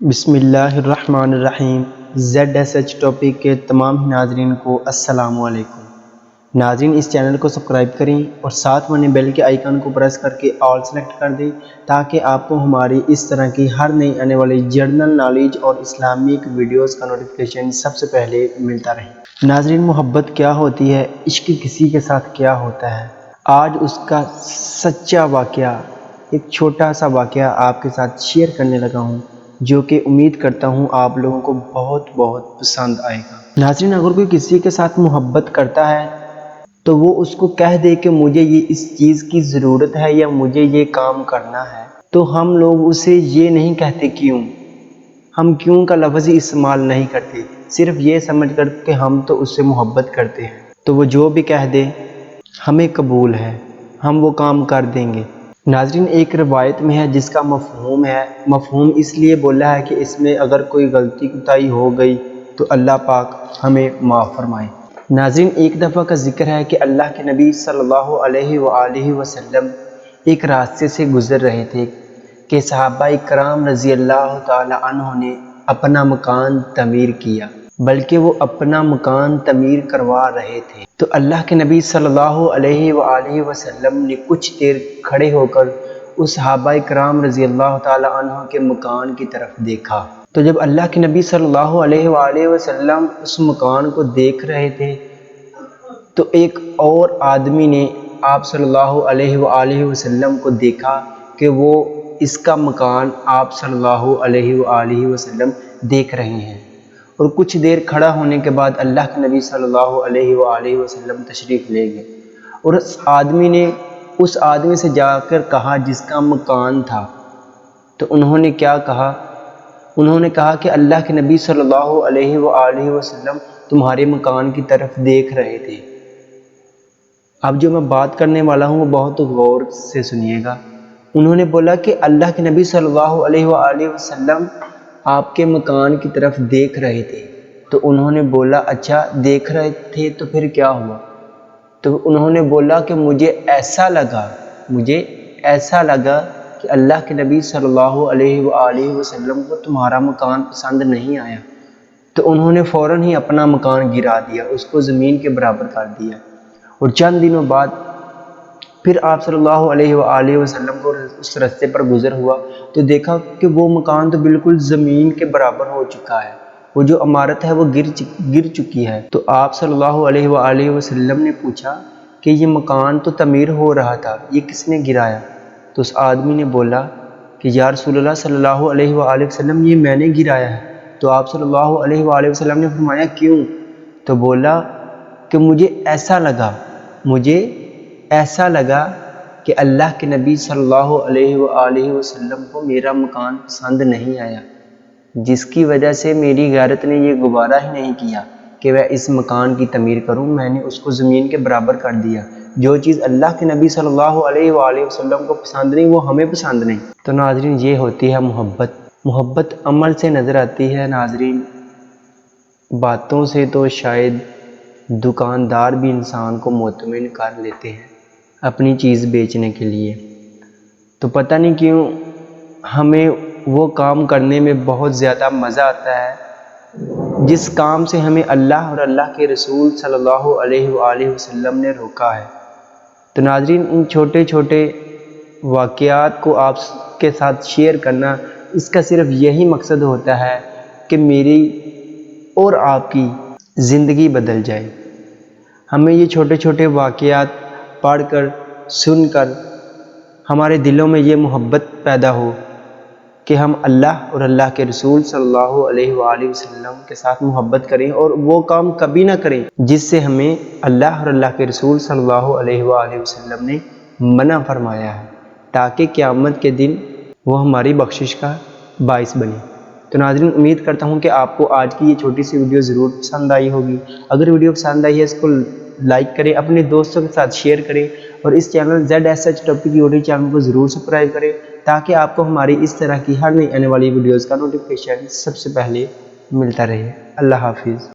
بسم اللہ الرحمن الرحیم۔ ZSH ٹاپک کے تمام ناظرین کو السلام علیکم۔ ناظرین اس چینل کو سبسکرائب کریں اور ساتھ میں بیل کے آئیکن کو پریس کر کے آل سلیکٹ کر دیں تاکہ آپ کو ہماری اس طرح کی ہر نئی آنے والی جنرل نالج اور اسلامک ویڈیوز کا نوٹیفیکیشن سب سے پہلے ملتا رہے۔ ناظرین محبت کیا ہوتی ہے؟ عشق کسی کے ساتھ کیا ہوتا ہے؟ آج اس کا سچا واقعہ، ایک چھوٹا سا واقعہ آپ کے ساتھ شیئر کرنے لگا ہوں جو کہ امید کرتا ہوں آپ لوگوں کو بہت پسند آئے گا۔ ناظرین اگر کوئی کسی کے ساتھ محبت کرتا ہے تو وہ اس کو کہہ دے کہ مجھے یہ اس چیز کی ضرورت ہے یا مجھے یہ کام کرنا ہے، تو ہم لوگ اسے یہ نہیں کہتے کیوں، ہم کیوں کا لفظ ہی استعمال نہیں کرتے، صرف یہ سمجھ کر کہ ہم تو اس سے محبت کرتے ہیں، تو وہ جو بھی کہہ دے ہمیں قبول ہے، ہم وہ کام کر دیں گے۔ ناظرین ایک روایت میں ہے جس کا مفہوم اس لیے بولا ہے کہ اس میں اگر کوئی غلطی کوتاہی ہو گئی تو اللہ پاک ہمیں معاف فرمائے۔ ناظرین ایک دفعہ کا ذکر ہے کہ اللہ کے نبی صلی اللہ علیہ وآلہ وسلم ایک راستے سے گزر رہے تھے کہ صحابہ کرام رضی اللہ تعالی عنہ نے اپنا مکان تعمیر کیا، بلکہ وہ اپنا مکان تعمیر کروا رہے تھے، تو اللہ کے نبی صلی اللہ علیہ وآلہ وسلم نے کچھ دیر کھڑے ہو کر اس صحابہ کرام رضی اللہ تعالی عنہ کے مکان کی طرف دیکھا۔ تو جب اللہ کے نبی صلی اللہ علیہ وآلہ وسلم اس مکان کو دیکھ رہے تھے تو ایک اور آدمی نے آپ صلی اللہ علیہ وآلہ وسلم کو دیکھا کہ وہ اس کا مکان آپ صلی اللہ علیہ وآلہ وسلم دیکھ رہے ہیں، اور کچھ دیر کھڑا ہونے کے بعد اللہ کے نبی صلی اللہ علیہ وآلہ وسلم تشریف لے گئے، اور اس آدمی سے جا کر کہا جس کا مکان تھا، تو انہوں نے کیا کہا؟ انہوں نے کہا کہ اللہ کے نبی صلی اللہ علیہ وآلہ وسلم تمہارے مکان کی طرف دیکھ رہے تھے۔ اب جو میں بات کرنے والا ہوں وہ بہت غور سے سنیے گا۔ انہوں نے بولا کہ اللہ کے نبی صلی اللہ علیہ وآلہ وسلم آپ کے مکان کی طرف دیکھ رہے تھے، تو انہوں نے بولا اچھا دیکھ رہے تھے تو پھر کیا ہوا؟ تو انہوں نے بولا کہ مجھے ایسا لگا کہ اللہ کے نبی صلی اللہ علیہ وآلہ وسلم کو تمہارا مکان پسند نہیں آیا، تو انہوں نے فوراً ہی اپنا مکان گرا دیا، اس کو زمین کے برابر کر دیا، اور چند دنوں بعد پھر آپ صلی اللہ علیہ وآلہ وسلم کو اس راستے پر گزر ہوا تو دیکھا کہ وہ مکان تو بالکل زمین کے برابر ہو چکا ہے، وہ جو عمارت ہے وہ گر چکی ہے۔ تو آپ صلی اللہ علیہ وآلہ وسلم نے پوچھا کہ یہ مکان تو تعمیر ہو رہا تھا، یہ کس نے گرایا؟ تو اس آدمی نے بولا کہ یا رسول اللہ صلی اللہ علیہ وآلہ وسلم یہ میں نے گرایا ہے۔ تو آپ صلی اللہ علیہ وآلہ وسلم نے فرمایا کیوں؟ تو بولا کہ مجھے ایسا لگا کہ اللہ کے نبی صلی اللہ علیہ وآلہ وسلم کو میرا مکان پسند نہیں آیا، جس کی وجہ سے میری غیرت نے یہ گوارا ہی نہیں کیا کہ میں اس مکان کی تعمیر کروں، میں نے اس کو زمین کے برابر کر دیا۔ جو چیز اللہ کے نبی صلی اللہ علیہ وآلہ وسلم کو پسند نہیں وہ ہمیں پسند نہیں۔ تو ناظرین یہ ہوتی ہے محبت عمل سے نظر آتی ہے۔ ناظرین باتوں سے تو شاید دکاندار بھی انسان کو مطمئن کر لیتے ہیں اپنی چیز بیچنے کے لیے، تو پتہ نہیں کیوں ہمیں وہ کام کرنے میں بہت زیادہ مزہ آتا ہے جس کام سے ہمیں اللہ اور اللہ کے رسول صلی اللہ علیہ وآلہ وسلم نے روکا ہے۔ تو ناظرین ان چھوٹے چھوٹے واقعات کو آپ کے ساتھ شیئر کرنا، اس کا صرف یہی مقصد ہوتا ہے کہ میری اور آپ کی زندگی بدل جائے۔ ہمیں یہ چھوٹے چھوٹے واقعات پڑھ کر سن کر ہمارے دلوں میں یہ محبت پیدا ہو کہ ہم اللہ اور اللہ کے رسول صلی اللہ علیہ وآلہ وسلم کے ساتھ محبت کریں، اور وہ کام کبھی نہ کریں جس سے ہمیں اللہ اور اللہ کے رسول صلی اللہ علیہ وآلہ وسلم نے منع فرمایا ہے، تاکہ قیامت کے دن وہ ہماری بخشش کا باعث بنے۔ تو ناظرین امید کرتا ہوں کہ آپ کو آج کی یہ چھوٹی سی ویڈیو ضرور پسند آئی ہوگی۔ اگر ویڈیو پسند آئی ہے اس کو لائک کریں، اپنے دوستوں کے ساتھ شیئر کریں، اور اس channel ZSH topic YouTube channel کو ضرور سبسکرائب کریں تاکہ آپ کو ہماری اس طرح کی ہر نئی آنے والی ویڈیوز کا نوٹیفیکیشن سب سے پہلے ملتا رہے۔ اللہ حافظ۔